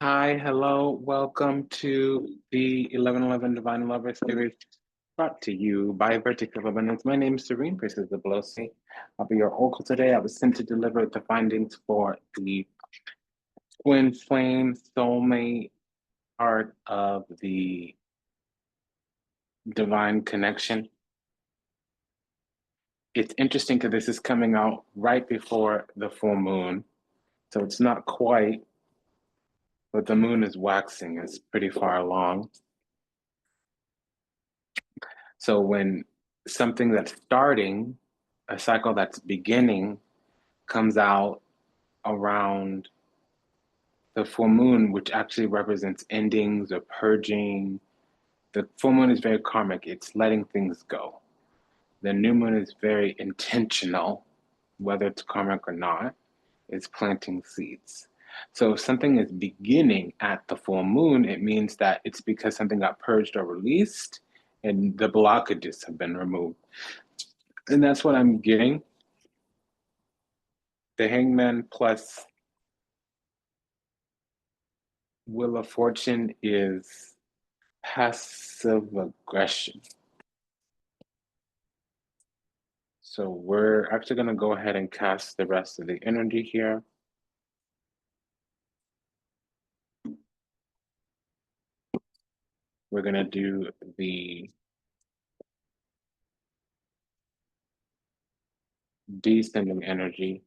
Hi, hello, welcome to the 1111 Divine Lover series brought to you by Vertex of Abundance. My name is Serene, Priestess of Belosi. I'll be your oracle today. I was sent to deliver the findings for the twin flame soulmate part of the divine connection. It's interesting because this is coming out right before the full moon, so it's not quite, but the moon is waxing. It's pretty far along. So when something that's starting, a cycle that's beginning, comes out around the full moon, which actually represents endings or purging. The full moon is very karmic, it's letting things go. The new moon is very intentional, whether it's karmic or not, it's planting seeds. So if something is beginning at the full moon, it means that it's because something got purged or released and the blockages have been removed. And that's what I'm getting. The Hangman plus Wheel of Fortune is passive aggression. So we're actually going to go ahead and cast the rest of the energy here. We're going to do the descending energy.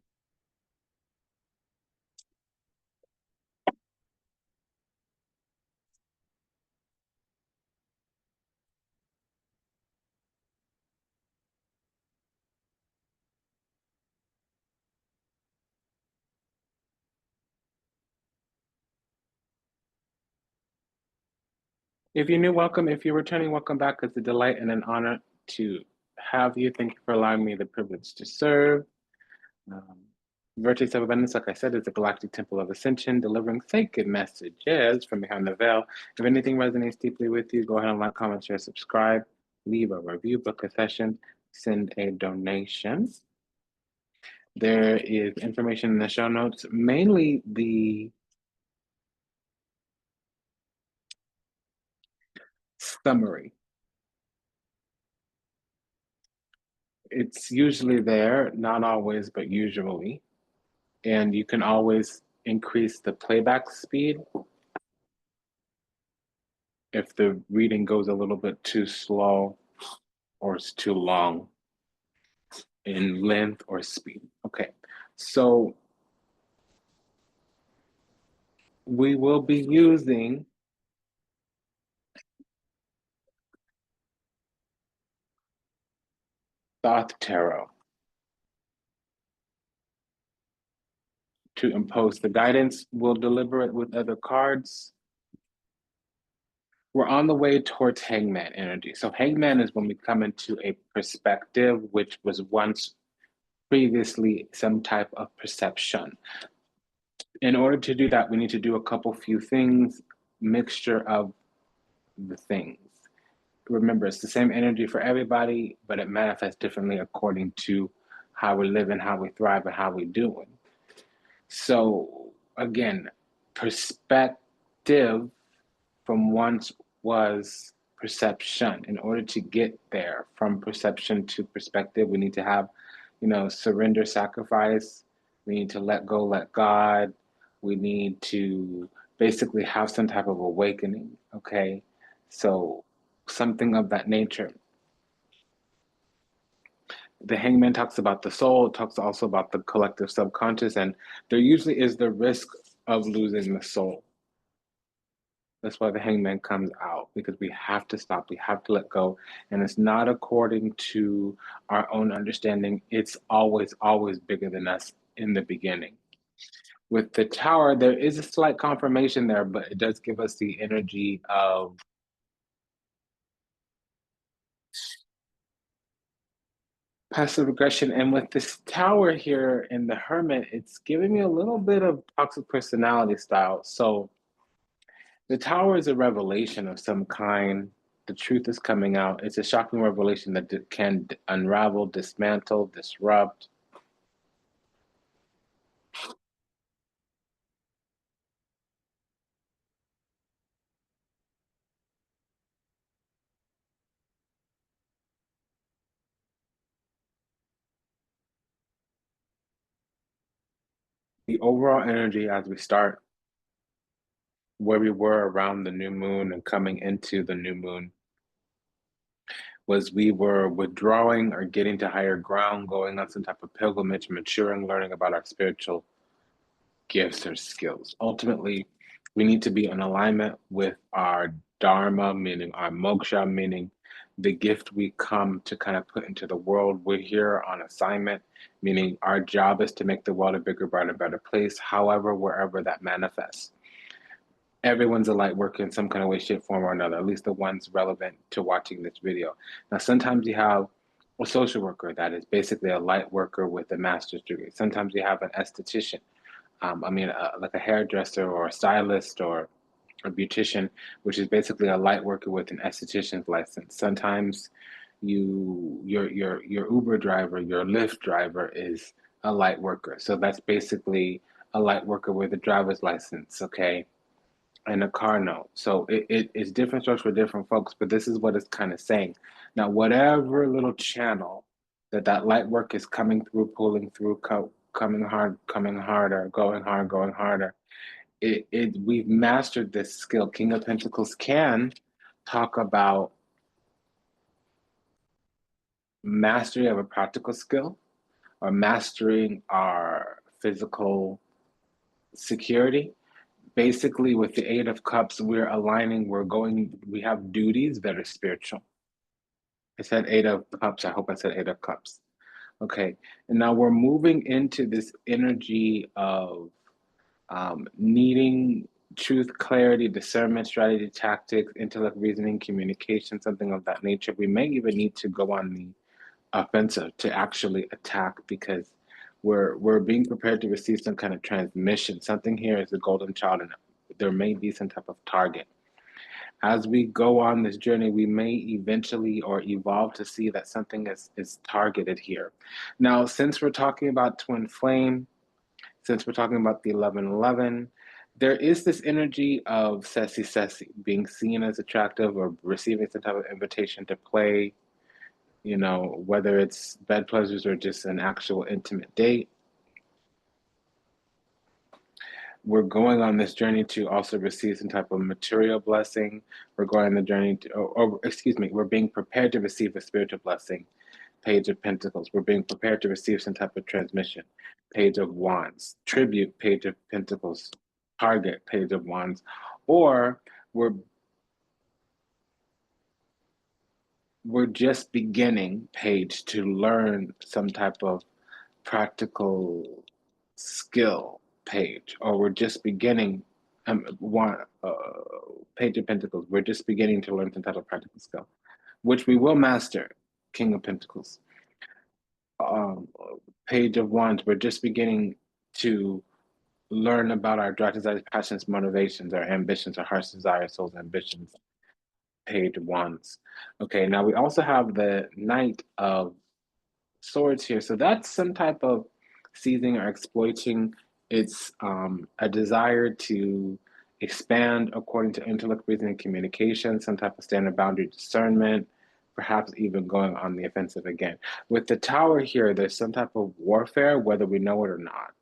If you're new, welcome. If you're returning, welcome back. It's a delight and an honor to have you. Thank you for allowing me the privilege to serve. Vertex of Abundance, like I said, is a galactic temple of ascension, delivering sacred messages from behind the veil. If anything resonates deeply with you, go ahead and like, comment, share, subscribe, leave a review, book a session, send a donation. There is information in the show notes, mainly the summary. It's usually there, not always, but usually. And you can always increase the playback speed if the reading goes a little bit too slow or it's too long in length or speed. Okay, so we will be using Thoth Tarot to impose the guidance. We'll deliver it with other cards. We're on the way towards Hangman energy. So Hangman is when we come into a perspective, which was once previously some type of perception. In order to do that, we need to do a few things, mixture of the things. Remember, it's the same energy for everybody, but it manifests differently according to how we live and how we thrive and how we doing. So again, perspective from once was perception. In order to get there from perception to perspective, we need to have, surrender, sacrifice. We need to let go, let God. We need to basically have some type of awakening, okay? So something of that nature. The Hangman talks about the soul, talks also about the collective subconscious, and there usually is the risk of losing the soul. That's why the Hangman comes out, because we have to stop, we have to let go, and it's not according to our own understanding. It's always, always bigger than us in the beginning. With the Tower, there is a slight confirmation there, but it does give us the energy of passive aggression. And with this Tower here in the Hermit, it's giving me a little bit of toxic personality style. So the Tower is a revelation of some kind. The truth is coming out. It's a shocking revelation that can unravel, dismantle, disrupt. The overall energy as we start where we were around the new moon and coming into the new moon was we were withdrawing or getting to higher ground, going on some type of pilgrimage, maturing, learning about our spiritual gifts or skills. Ultimately, we need to be in alignment with our dharma, meaning our moksha, meaning the gift we come to kind of put into the world. We're here on assignment, meaning our job is to make the world a bigger, brighter, better place, however, wherever that manifests. Everyone's a light worker in some kind of way, shape, form, or another, at least the ones relevant to watching this video. Now, sometimes you have a social worker that is basically a light worker with a master's degree. Sometimes you have an esthetician, like a hairdresser or a stylist or a beautician, which is basically a light worker with an esthetician's license. Sometimes your Uber driver, your Lyft driver is a light worker. So that's basically a light worker with a driver's license, okay? And a car note. So it's different strokes for different folks, but this is what it's kind of saying. Now, whatever little channel that light work is coming through, pulling through, coming hard, coming harder, going harder. We've mastered this skill. King of Pentacles can talk about mastery of a practical skill or mastering our physical security. Basically, with the Eight of Cups, we're aligning, we have duties that are spiritual. I said Eight of Cups. I hope I said Eight of Cups. Okay. And now we're moving into this energy of needing truth, clarity, discernment, strategy, tactics, intellect, reasoning, communication, something of that nature. We may even need to go on the offensive to actually attack because we're being prepared to receive some kind of transmission. Something here is the golden child, and there may be some type of target. As we go on this journey, we may eventually or evolve to see that something is targeted here. Now, since we're talking about twin flame, since we're talking about the 1111, there is this energy of sessy, being seen as attractive or receiving some type of invitation to play, whether it's bed pleasures or just an actual intimate date. We're going on this journey to also receive some type of material blessing. We're going on the journey we're being prepared to receive a spiritual blessing. Page of Pentacles. We're being prepared to receive some type of transmission. Page of Wands. Tribute, Page of Pentacles. Target, Page of Wands. Or we're just beginning, Page, to learn some type of practical skill, Page, or we're just beginning, Page of Pentacles, we're just beginning to learn some type of practical skill, which we will master, King of Pentacles. Page of Wands, we're just beginning to learn about our drive, desires, passions, motivations, our ambitions, our heart's desires, soul's ambitions. Page of Wands. Okay, now we also have the Knight of Swords here. So that's some type of seizing or exploiting. It's a desire to expand according to intellect, reasoning, communication, some type of standard boundary discernment, perhaps even going on the offensive again. With the Tower here, there's some type of warfare, whether we know it or not.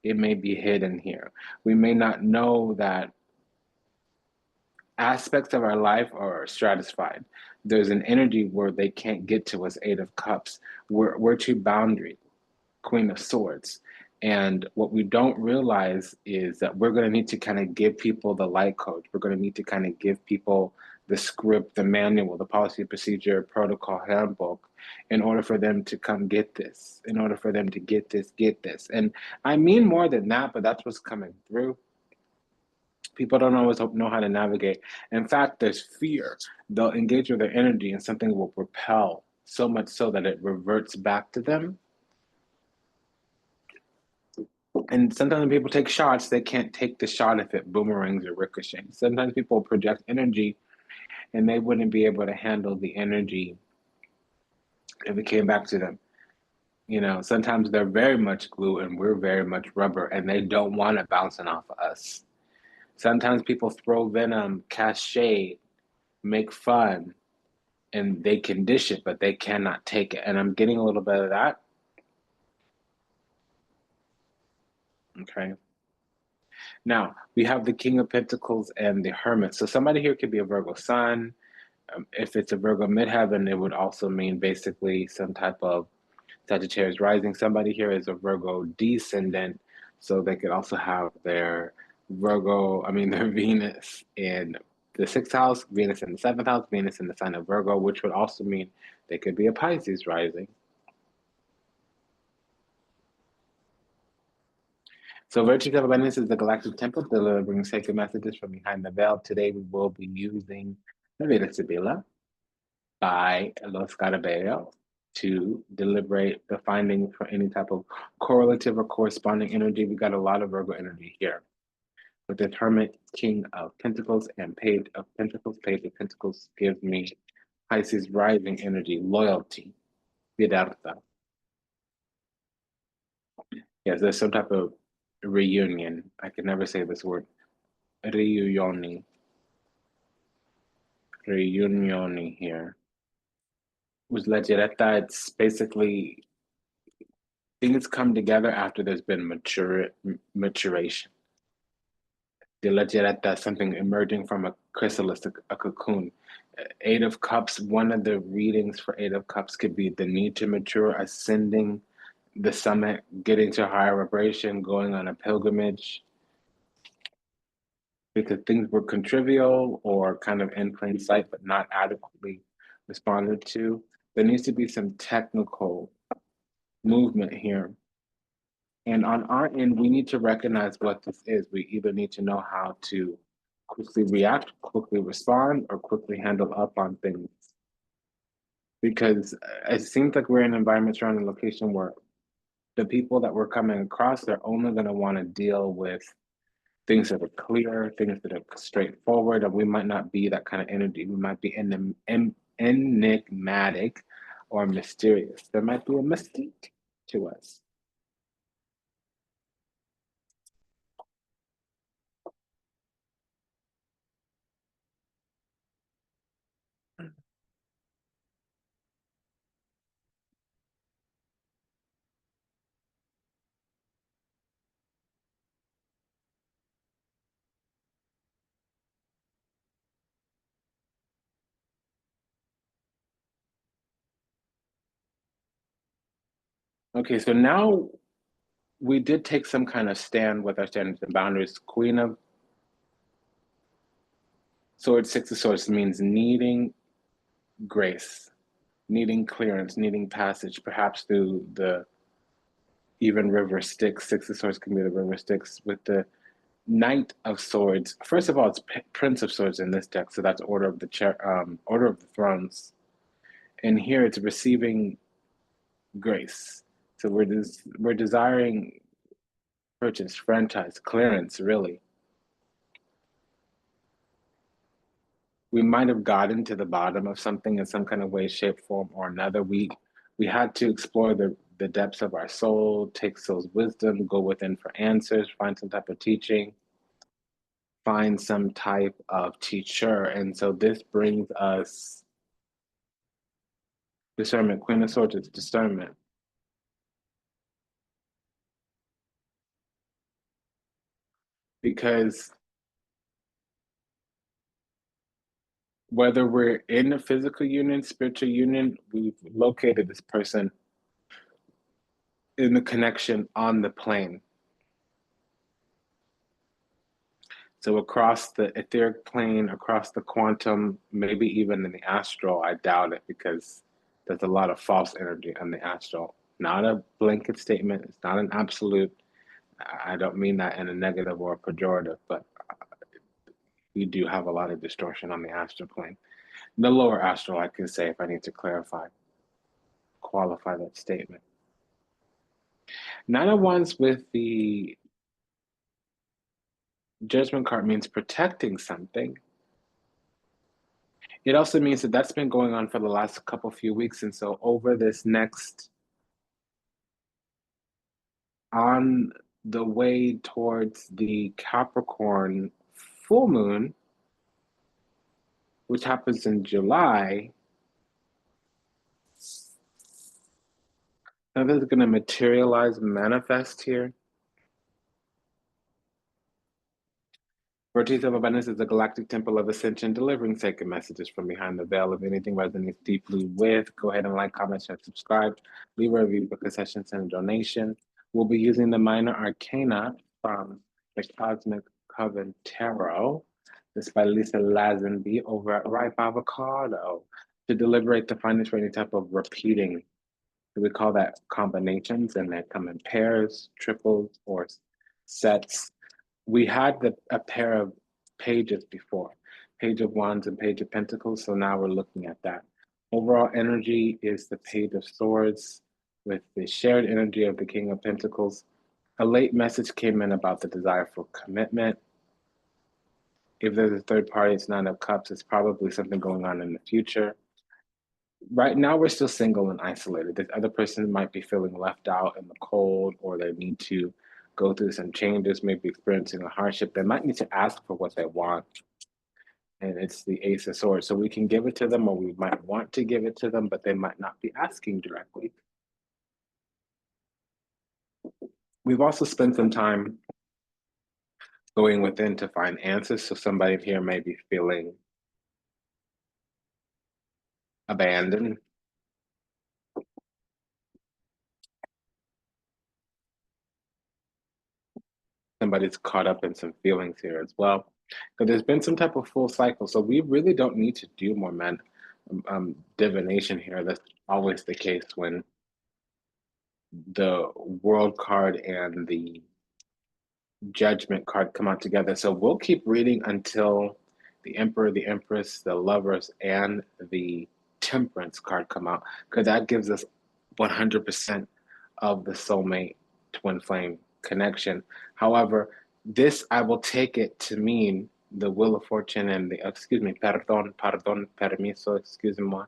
It may be hidden here. We may not know that aspects of our life are stratified. There's an energy where they can't get to us, Eight of Cups. We're too boundary, Queen of Swords. And what we don't realize is that we're going to need to kind of give people the light code. We're going to need to kind of give people the script, the manual, the policy, procedure, protocol, handbook, in order for them to come get this, in order for them to get this. And I mean more than that, but that's what's coming through. People don't always know how to navigate. In fact, there's fear. They'll engage with their energy and something will repel so much so that it reverts back to them. And sometimes when people take shots, they can't take the shot if it boomerangs or ricochets. Sometimes people project energy and they wouldn't be able to handle the energy if it came back to them. Sometimes they're very much glue and we're very much rubber and they don't want it bouncing off of us. Sometimes people throw venom, cast shade, make fun, and they can dish it, but they cannot take it. And I'm getting a little bit of that. Okay. Now, we have the King of Pentacles and the Hermit. So somebody here could be a Virgo sun. If it's a Virgo midheaven, it would also mean basically some type of Sagittarius rising. Somebody here is a Virgo descendant. So they could also have their their Venus in the sixth house, Venus in the seventh house, Venus in the sign of Virgo, which would also mean they could be a Pisces rising. So Vertex of Abundance is the galactic temple delivering sacred messages from behind the veil. Today we will be using the Veda Sibila by Los Garabello to deliberate the findings for any type of correlative or corresponding energy. We got a lot of Virgo energy here. With the Hermit, King of Pentacles, and Page of Pentacles. Page of Pentacles gives me Pisces rising energy, loyalty, fidelidad. Yes, there's some type of reunion. I can never say this word. Reunioni. Reunioni here. With La Giretta, it's basically things come together after there's been maturation. The La Giretta, something emerging from a chrysalis, a cocoon. Eight of Cups, one of the readings for Eight of Cups could be the need to mature, ascending the summit, getting to higher vibration, going on a pilgrimage, because things were contrivial or kind of in plain sight, but not adequately responded to. There needs to be some technical movement here. And on our end, we need to recognize what this is. We either need to know how to quickly react, quickly respond, or quickly handle up on things. Because it seems like we're in an environment surrounding a location where the people that we're coming across, they're only going to want to deal with things that are clear, things that are straightforward, and we might not be that kind of energy. We might be enigmatic or mysterious. There might be a mystique to us. Okay, so now we did take some kind of stand with our standards and boundaries. Queen of Swords, Six of Swords means needing grace, needing clearance, needing passage, perhaps through the even river Styx. Six of Swords can be the river Styx. With the Knight of Swords, first of all, it's Prince of Swords in this deck, so that's Order of the Thrones. And here it's receiving grace. So we're desiring purchase, franchise, clearance, really. We might have gotten to the bottom of something in some kind of way, shape, form, or another. We had to explore the depths of our soul, take soul's wisdom, go within for answers, find some type of teaching, find some type of teacher. And so this brings us discernment. Queen of Swords is discernment. Because whether we're in a physical union, spiritual union, we've located this person in the connection on the plane. So across the etheric plane, across the quantum, maybe even in the astral, I doubt it because there's a lot of false energy on the astral. Not a blanket statement. It's not an absolute. I don't mean that in a negative or a pejorative, but we do have a lot of distortion on the astral plane. The lower astral, I can say if I need to qualify that statement. Nine of Wands with the Judgment card means protecting something. It also means that that's been going on for the last few weeks. And so over this next, on the way towards the Capricorn full moon, which happens in July, something's going to materialize, manifest here. Vertex of Abundance is a galactic temple of ascension, delivering sacred messages from behind the veil. If anything resonates deeply with, go ahead and like, comment, share, subscribe, leave a review, book a session, send a donation. We'll be using the minor arcana from the Cosmic Coven Tarot. This by Lisa Lazenby over at Ripe Avocado to deliberate the findings for any type of repeating. We call that combinations, and they come in pairs, triples, or sets. We had a pair of pages before, Page of Wands and Page of Pentacles, so now we're looking at that. Overall energy is the Page of Swords with the shared energy of the King of Pentacles. A late message came in about the desire for commitment. If there's a third party, it's Nine of Cups. It's probably something going on in the future. Right now, we're still single and isolated. This other person might be feeling left out in the cold, or they need to go through some changes, maybe experiencing a hardship. They might need to ask for what they want. And it's the Ace of Swords. So we can give it to them, or we might want to give it to them, but they might not be asking directly. We've also spent some time going within to find answers. So somebody here may be feeling abandoned. Somebody's caught up in some feelings here as well. Because there's been some type of full cycle. So we really don't need to do more divination here. That's always the case when the World card and the Judgment card come out together. So we'll keep reading until the Emperor, the Empress, the Lovers, and the Temperance card come out, because that gives us 100% of the soulmate twin flame connection. However, this I will take it to mean the Wheel of Fortune and the, permiso, excuse-moi,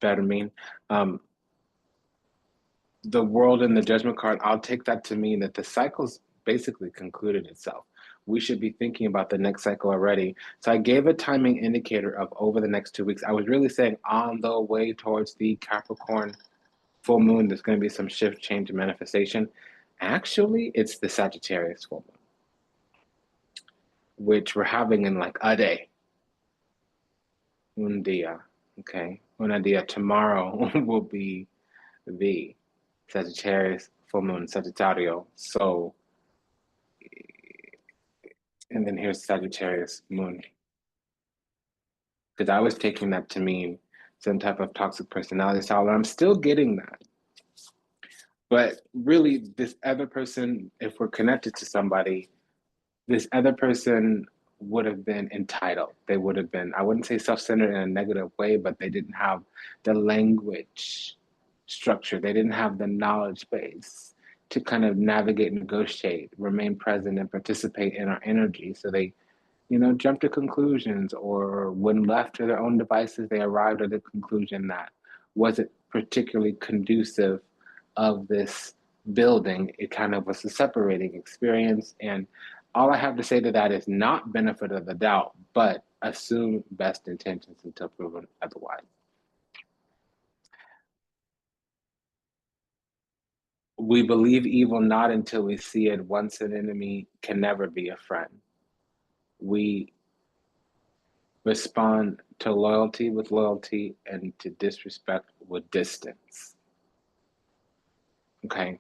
permin, the World and the Judgment card, I'll take that to mean that the cycle's basically concluded itself. We should be thinking about the next cycle already. So I gave a timing indicator of over the next 2 weeks. I was really saying on the way towards the Capricorn full moon, there's going to be some shift, change, and manifestation. Actually, it's the Sagittarius full moon, which we're having in like a day. Un dia. Okay. Una dia. Tomorrow will be the Sagittarius full moon, Sagittario. So, and then here's Sagittarius moon. Because I was taking that to mean some type of toxic personality style, and I'm still getting that. But really, this other person, if we're connected to somebody, this other person would have been entitled. They would have been, I wouldn't say self-centered in a negative way, but they didn't have the language structure. They didn't have the knowledge base to kind of navigate, negotiate, remain present, and participate in our energy. So they, jump to conclusions, or when left to their own devices, they arrived at a conclusion that wasn't particularly conducive of this building. It kind of was a separating experience. And all I have to say to that is not benefit of the doubt, but assume best intentions until proven otherwise. We believe evil not until we see it. Once an enemy can never be a friend. We respond to loyalty with loyalty and to disrespect with distance. Okay.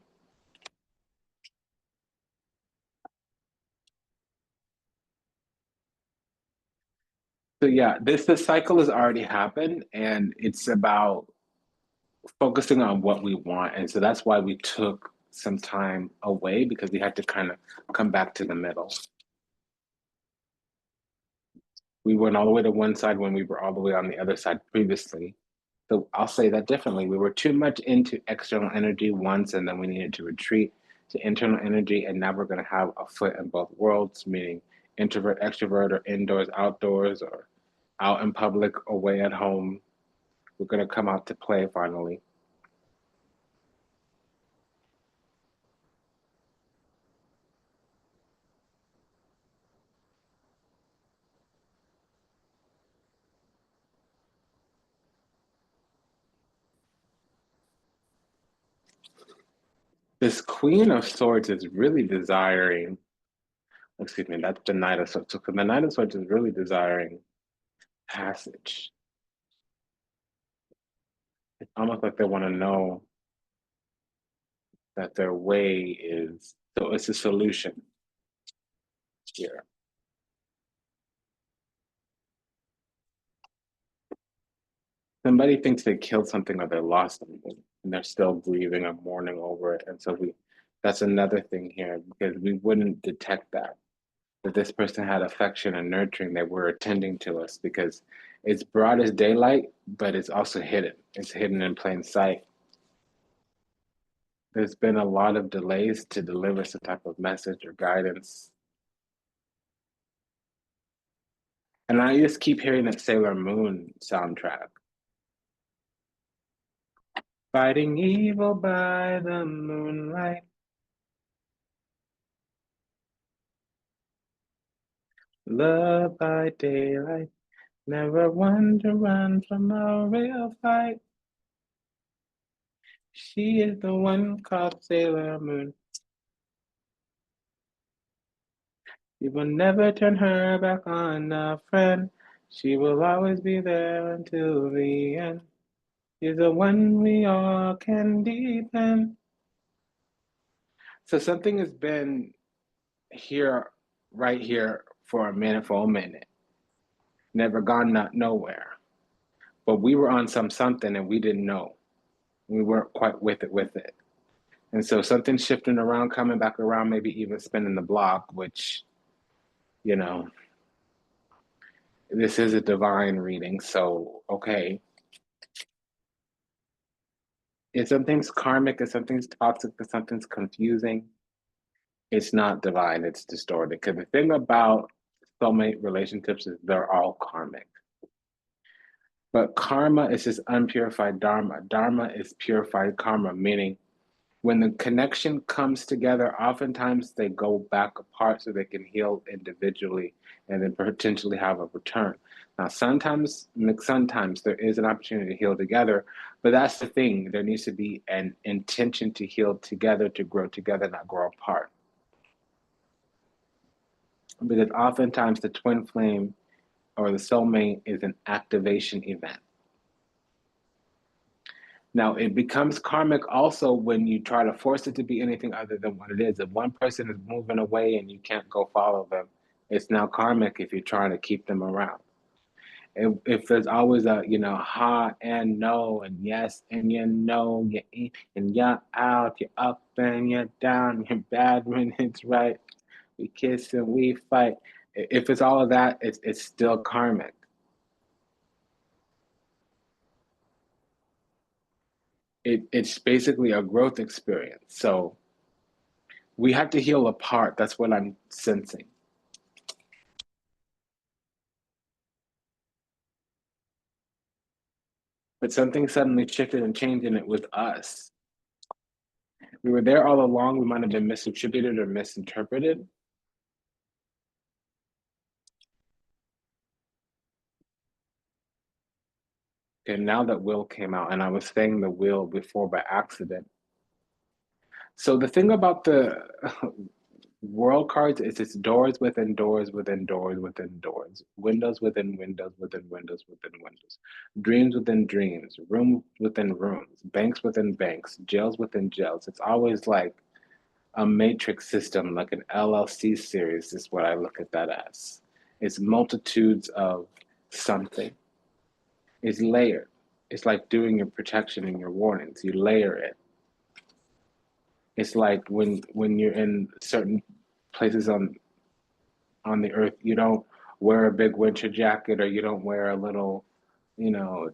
So yeah, the cycle has already happened, and it's about focusing on what we want. And so that's why we took some time away, because we had to kind of come back to the middle. We went all the way to one side when we were all the way on the other side previously. So I'll say that differently. We were too much into external energy once, and then we needed to retreat to internal energy. And now we're going to have a foot in both worlds, meaning introvert, extrovert, or indoors, outdoors, or out in public, away at home. We're going to come out to play finally. This Queen of Swords is really desiring Excuse me, that's the Knight of Swords. So the Knight of Swords is really desiring passage. It's almost like they want to know that their way is, so it's a solution here. Somebody thinks they killed something or they lost something, and they're still grieving or mourning over it. And so that's another thing here, because we wouldn't detect that this person had affection and nurturing, they were attending to us, because it's broad as daylight, but it's also hidden. It's hidden in plain sight. There's been a lot of delays to deliver some type of message or guidance. And I just keep hearing that Sailor Moon soundtrack. Fighting evil by the moonlight. Love by daylight. Never one to run from a real fight. She is the one called Sailor Moon. You will never turn her back on a friend. She will always be there until the end. She's the one we all can depend. So something has been here, right here, for a minute. Never gone nowhere. But we were on something and we didn't know. We weren't quite with it. And so something's shifting around, coming back around, maybe even spinning the block, which, you know, this is a divine reading, so okay. If something's karmic, if something's toxic, if something's confusing, it's not divine, it's distorted. Because the thing about soulmate relationships is they're all karmic. But karma is just unpurified dharma. Dharma is purified karma, meaning when the connection comes together, oftentimes they go back apart so they can heal individually and then potentially have a return. Now, sometimes there is an opportunity to heal together, but that's the thing. There needs to be an intention to heal together, to grow together, not grow apart. Because oftentimes the twin flame or the soulmate is an activation event. Now, it becomes karmic also when you try to force it to be anything other than what it is. If one person is moving away and you can't go follow them, it's now karmic if you're trying to keep them around. If there's always a, ha and no and yes and you know, you're in and you're out, you're up and you're down, you're bad when it's right, we kiss and we fight. If it's all of that, it's still karmic. It's basically a growth experience. So we have to heal apart. That's what I'm sensing. But something suddenly shifted and changed, and it was us. We were there all along. We might have been misattributed or misinterpreted. And now that will came out, and I was saying the will before by accident. So the thing about the world cards is it's doors within doors within doors within doors, windows within windows within windows within windows, dreams within dreams, rooms within rooms, banks within banks, jails within jails. It's always like a matrix system, like an LLC series, is what I look at that as. It's multitudes of something. It's layered. It's like doing your protection and your warnings. You layer it. It's like when you're in certain places on the earth, you don't wear a big winter jacket or you don't wear a little,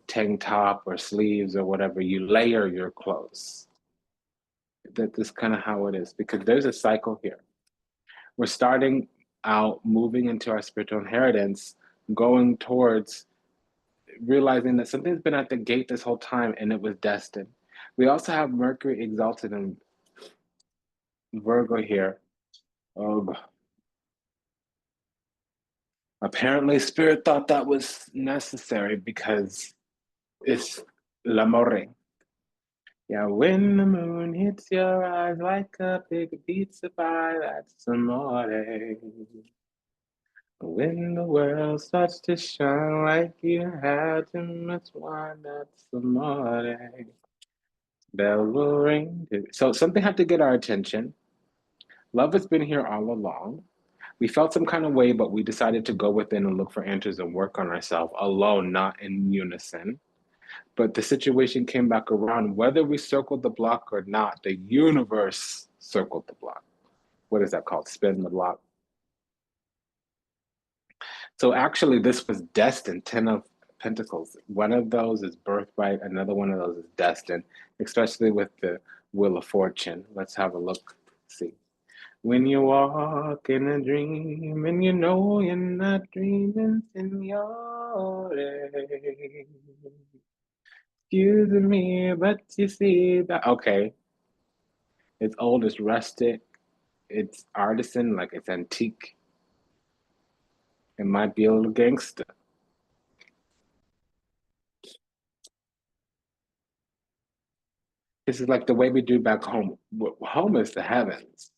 tank top or sleeves or whatever. You layer your clothes. That's kind of how it is, because there's a cycle here. We're starting out moving into our spiritual inheritance, going towards realizing that something's been at the gate this whole time and it was destined. We also have Mercury exalted in Virgo here. Oh, apparently, Spirit thought that was necessary because it's l'amore. Yeah, when the moon hits your eyes like a big pizza pie, that's amore. When the world starts to shine like you had too much wine, that's amore. Bell will ring. So something had to get our attention. Love has been here all along. We felt some kind of way, but we decided to go within and look for answers and work on ourselves alone, not in unison. But the situation came back around. Whether we circled the block or not, the universe circled the block. What is that called? Spin the block. So actually, this was destined. 10 of Pentacles. One of those is birthright. Another one of those is destined, especially with the Wheel of Fortune. Let's have a look. See. When you walk in a dream and you know you're not dreaming, signore. Excuse me, but you see that. Okay. It's old, it's rustic, it's artisan, like it's antique. It might be a little gangster. This is like the way we do back home. Home is the heavens.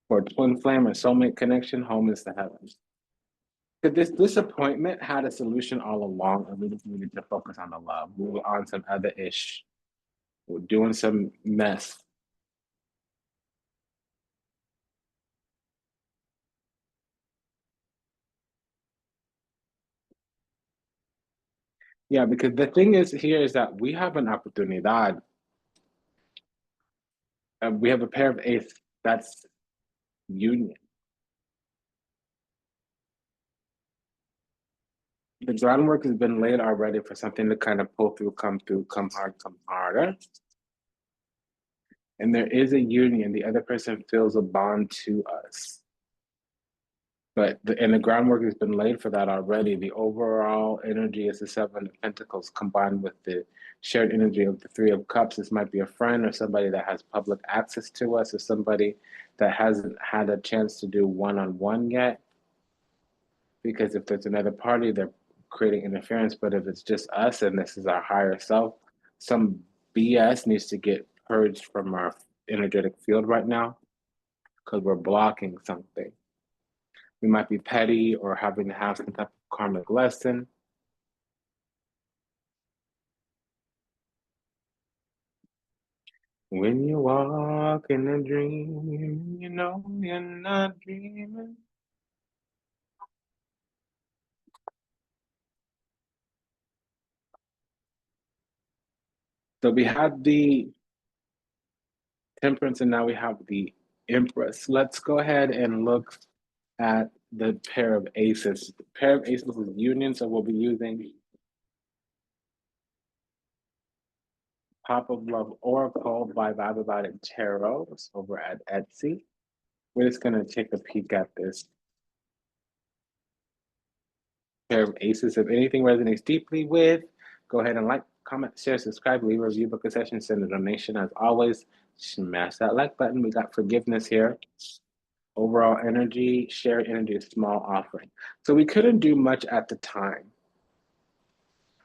For twin flame or soulmate connection, home is the heavens. Because this disappointment had a solution all along, and we just needed to focus on the love. We were on some other ish. We're doing some mess. Yeah, because the thing is here is that we have an opportunity. We have a pair of eights. That's union. The groundwork has been laid already for something to kind of pull through, come hard, come harder. And there is a union. The other person feels a bond to us. And the groundwork has been laid for that already. The overall energy is the Seven of Pentacles combined with the shared energy of the Three of Cups. This might be a friend or somebody that has public access to us or somebody that hasn't had a chance to do one-on-one yet. Because if there's another party, they're creating interference. But if it's just us and this is our higher self, some BS needs to get purged from our energetic field right now because we're blocking something. We might be petty or having to have some type of karmic lesson. When you walk in a dream, you know you're not dreaming. So we had the Temperance and now we have the Empress. Let's go ahead and look at the pair of aces. The pair of aces is union, so we'll be using Pop of Love Oracle by Vibe About It Tarot. It's over at Etsy. We're just gonna take a peek at this pair of aces. If anything resonates deeply with, go ahead and like, comment, share, subscribe, leave a review, book a session, send a donation. As always, smash that like button. We got forgiveness here. Overall energy, shared energy, small offering. So we couldn't do much at the time.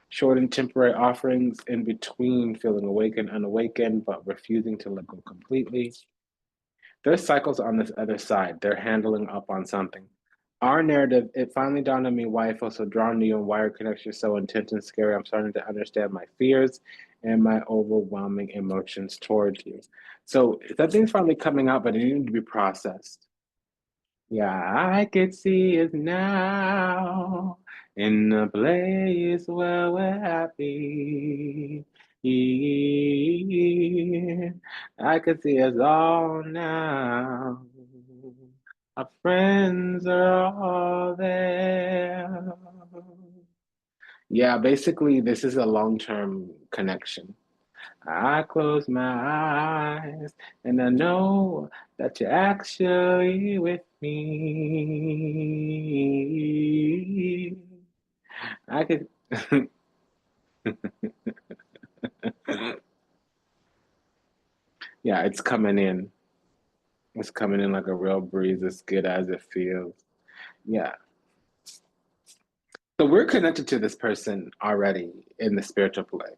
Short and temporary offerings in between feeling awakened, unawakened, but refusing to let go completely. There's cycles on this other side. They're handling up on something. Our narrative, it finally dawned on me why I feel so drawn to you and why our connection is so intense and scary. I'm starting to understand my fears and my overwhelming emotions towards you. So something's finally coming out, but it needed to be processed. Yeah, I could see us now in a place where we're happy. Yeah, I could see us all now. Our friends are all there. Yeah, basically, this is a long-term connection. I close my eyes and I know that you're actually with me. I could. Yeah, it's coming in. It's coming in like a real breeze, as good as it feels. Yeah. So we're connected to this person already in the spiritual play.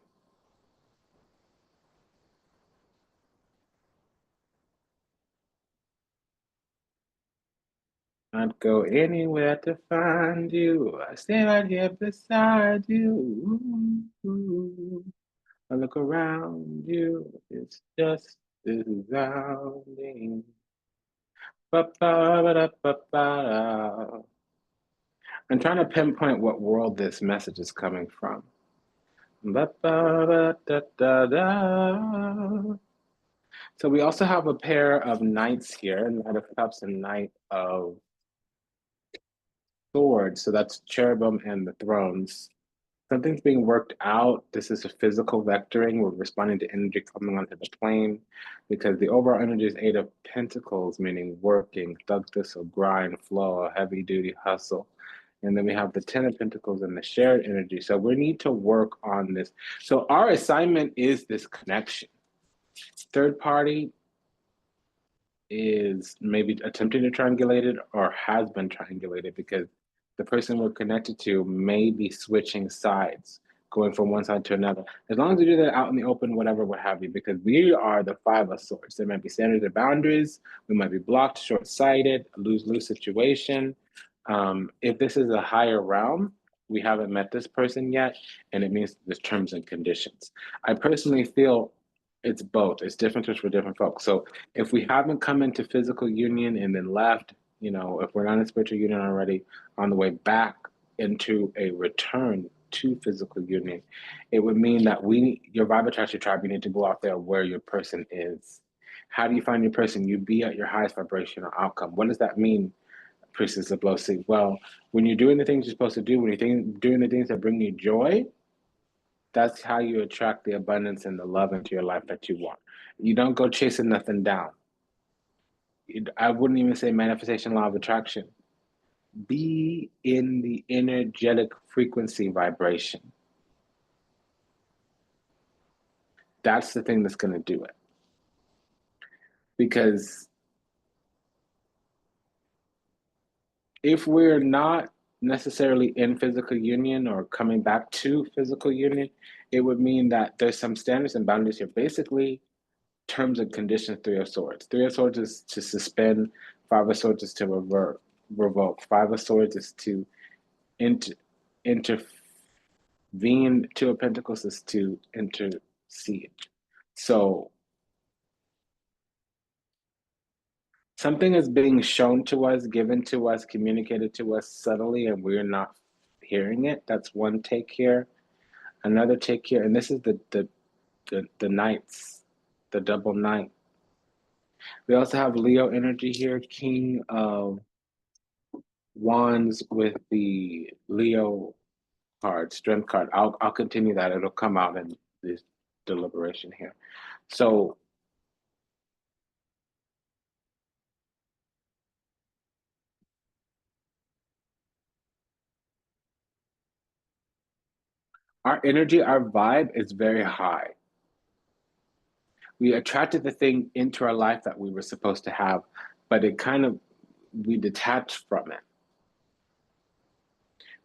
I'd go anywhere to find you. I stay right here beside you. Ooh. I look around you. It's just resounding. Ba-ba-ba-da-ba-ba-da. I'm trying to pinpoint what world this message is coming from. Ba-ba-ba-da-da-da. So we also have a pair of knights here, Knight of Cups and Knight of Swords. So that's cherubim and the thrones. Something's being worked out. This is a physical vectoring. We're responding to energy coming onto the plane because the overall energy is Eight of Pentacles, meaning working, thug thistle, grind, flow, heavy duty hustle. And then we have the Ten of Pentacles and the shared energy. So we need to work on this. So our assignment is this connection. Third party is maybe attempting to triangulate it or has been triangulated because the person we're connected to may be switching sides, going from one side to another. As long as we do that out in the open, whatever, what have you, because we are the Five of Swords. There might be standards and boundaries. We might be blocked, short-sighted, lose-lose situation. If this is a higher realm, we haven't met this person yet, and it means there's terms and conditions. I personally feel it's both. It's different for different folks. So if we haven't come into physical union and then left, if we're not in spiritual union already, on the way back into a return to physical union, it would mean that your vibe attraction tribe, you need to go out there where your person is. How do you find your person? You be at your highest vibrational outcome. What does that mean, Priestess of Losi? Well, when you're doing the things you're supposed to do, when you're doing the things that bring you joy, that's how you attract the abundance and the love into your life that you want. You don't go chasing nothing down. I wouldn't even say manifestation law of attraction. Be in the energetic frequency vibration. That's the thing that's going to do it. Because if we're not necessarily in physical union or coming back to physical union, it would mean that there's some standards and boundaries here. Basically, terms and conditions, Three of Swords. Three of Swords is to suspend. Five of Swords is to revoke. Five of Swords is to intervene. Two of Pentacles is to intercede. So something is being shown to us, given to us, communicated to us subtly, and we're not hearing it. That's one take here. Another take here, and this is the knights, the double knight. We also have Leo energy here, King of Wands with the Leo card, Strength card. I'll continue that. It'll come out in this deliberation here. So our energy, our vibe is very high. We attracted the thing into our life that we were supposed to have, but we detached from it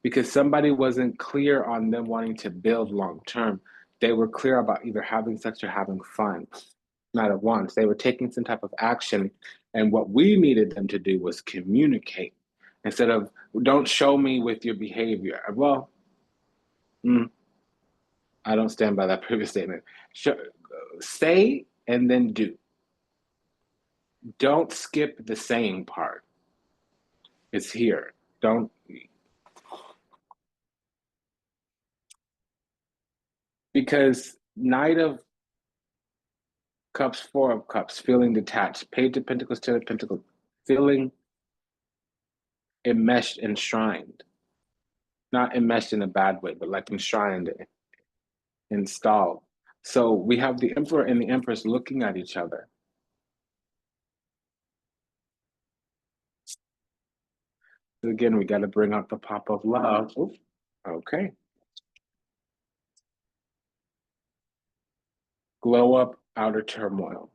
because somebody wasn't clear on them wanting to build long term. They were clear about either having sex or having fun, not at once. They were taking some type of action, and what we needed them to do was communicate instead of don't show me with your behavior. Well, I don't stand by that previous statement. Say and then do. Don't skip the saying part. It's here. Don't. Because Knight of Cups, Four of Cups, feeling detached. Page of Pentacles, Ten of Pentacles, feeling enmeshed, enshrined. Not enmeshed in a bad way, but like enshrined, installed. So we have the Emperor and the Empress looking at each other. So again, we got to bring out the pop of love. Ooh, okay. Glow up, outer turmoil.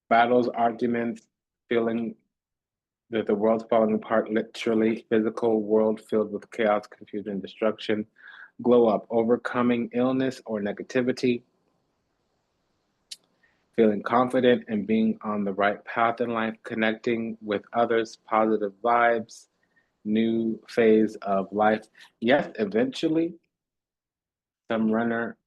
Battles, arguments, feeling that the world's falling apart, literally, physical world filled with chaos, confusion, destruction. Glow up, overcoming illness or negativity. feeling confident and being on the right path in life, connecting with others, positive vibes, new phase of life. Yes, eventually, some runner.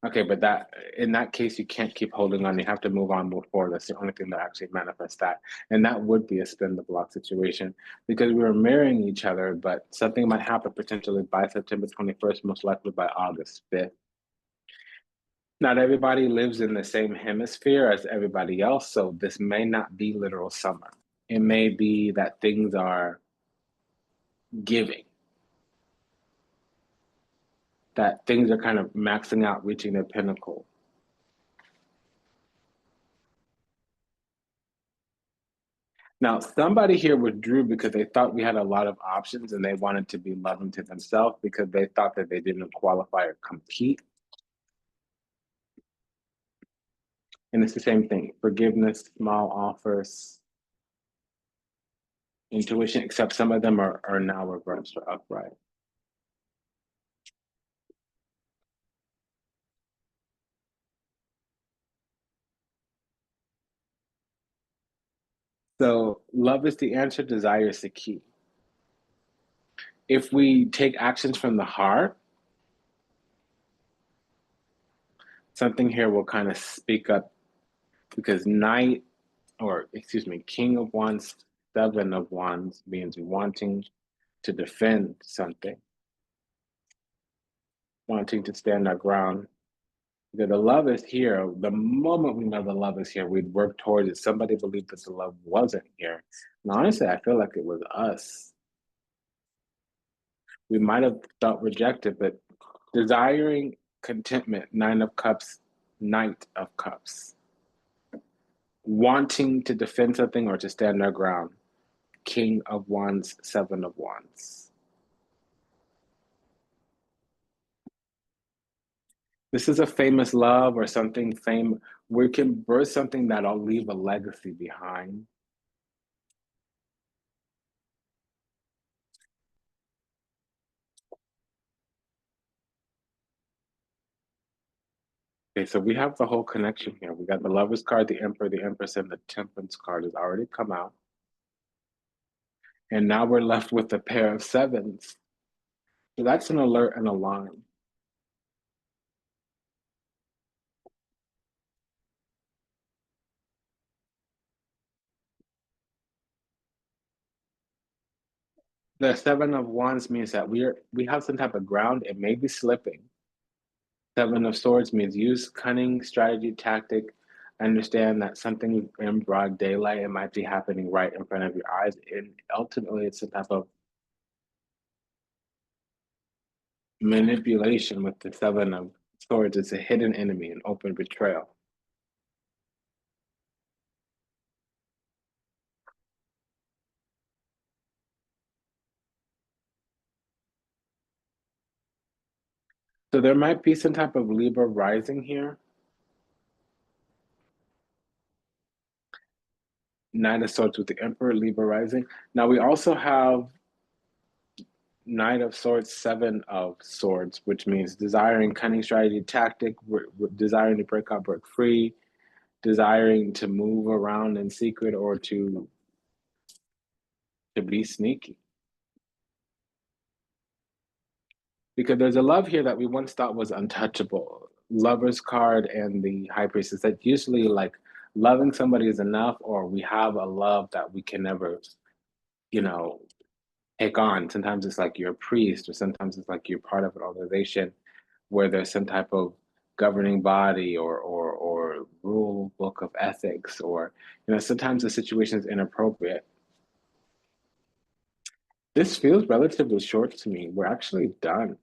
Okay, but that in that case, you can't keep holding on. You have to move on, move forward. That's the only thing that actually manifests that. And that would be a spin the block situation because we were marrying each other, but something might happen potentially by September 21st, most likely by August 5th. Not everybody lives in the same hemisphere as everybody else, so this may not be literal summer. It may be that things are giving, that things are kind of maxing out, reaching their pinnacle. Now, somebody here withdrew because they thought we had a lot of options and they wanted to be loving to themselves because they thought that they didn't qualify or compete. And it's the same thing, forgiveness, small offers, intuition, except some of them are now reversed or upright. So love is the answer, desire is the key. If we take actions from the heart, something here will kind of speak up because knight, or excuse me, king of wands, seven of wands means wanting to defend something, wanting to stand our ground. Because the love is here. The moment we know the love is here, we'd work towards it. Somebody believed that the love wasn't here. And honestly, I feel like it was us. We might have felt rejected, but desiring contentment, nine of cups, knight of cups. Wanting to defend something or to stand our ground, king of wands, seven of wands. This is a famous love or something famous. We can birth something that'll leave a legacy behind. Okay, so we have the whole connection here. We got the Lovers card, the Emperor, the Empress, and the Temperance card has already come out. And now we're left with a pair of sevens. So that's an alert and alarm. The Seven of Wands means that we have some type of ground. It may be slipping. Seven of Swords means use cunning, strategy, tactic. Understand that something in broad daylight, it might be happening right in front of your eyes. And ultimately, it's a type of manipulation with the Seven of Swords. It's a hidden enemy, an open betrayal. So there might be some type of Libra rising here. Knight of Swords with the Emperor, Libra rising. Now we also have Knight of Swords, Seven of Swords, which means desiring cunning strategy, tactic, desiring to break out, break free, desiring to move around in secret or to be sneaky. Because there's a love here that we once thought was untouchable. Lover's card and the High Priestess, that usually like loving somebody is enough, or we have a love that we can never, you know, take on. Sometimes it's like you're a priest, or sometimes it's like you're part of an organization where there's some type of governing body or rule book of ethics, or sometimes the situation is inappropriate. This feels relatively short to me. We're actually done.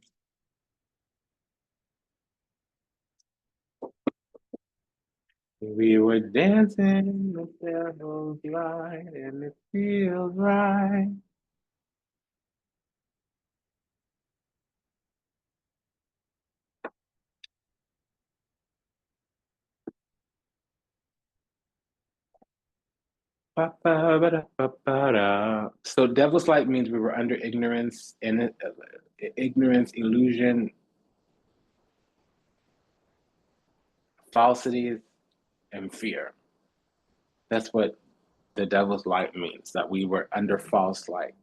We were dancing in the devil's light, and it feels right. So devil's light means we were under ignorance, and ignorance, illusion, falsities, and fear. That's what the devil's light means, that we were under false light.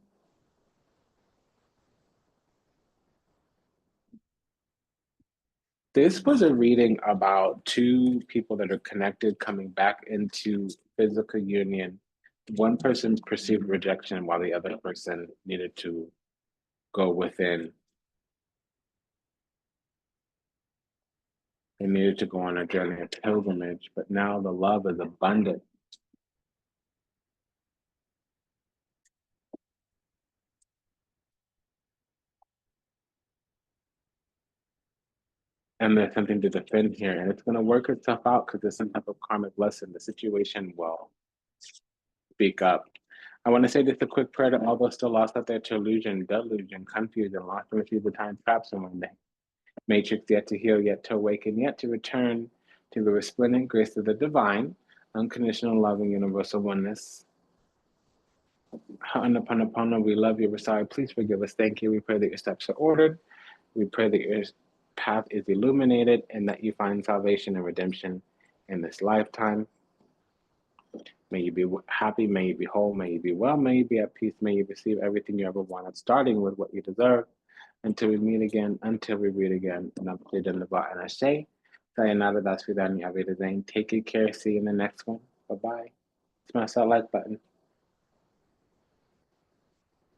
This was a reading about two people that are connected coming back into physical union. One person perceived rejection while the other person needed to go within. They needed to go on a journey of pilgrimage, but now the love is abundant. And there's something to defend here, and it's going to work itself out because there's some type of karmic lesson. The situation will speak up. I want to say just a quick prayer to all those still lost out there to illusion, delusion, confusion, lost in the time, traps in one day. Matrix yet to heal, yet to awaken, yet to return to the resplendent grace of the divine, unconditional love and universal oneness. Ho'oponopono, we love you. We're sorry. Please forgive us. Thank you. We pray that your steps are ordered. We pray that your path is illuminated and that you find salvation and redemption in this lifetime. May you be happy, may you be whole, may you be well, may you be at peace, may you receive everything you ever wanted, starting with what you deserve. Until we meet again, until we read again. And I'm Peter Navar and I say, sayonara, das vidani, avida zane. Take good care. See you in the next one. Bye-bye. Smash that like button.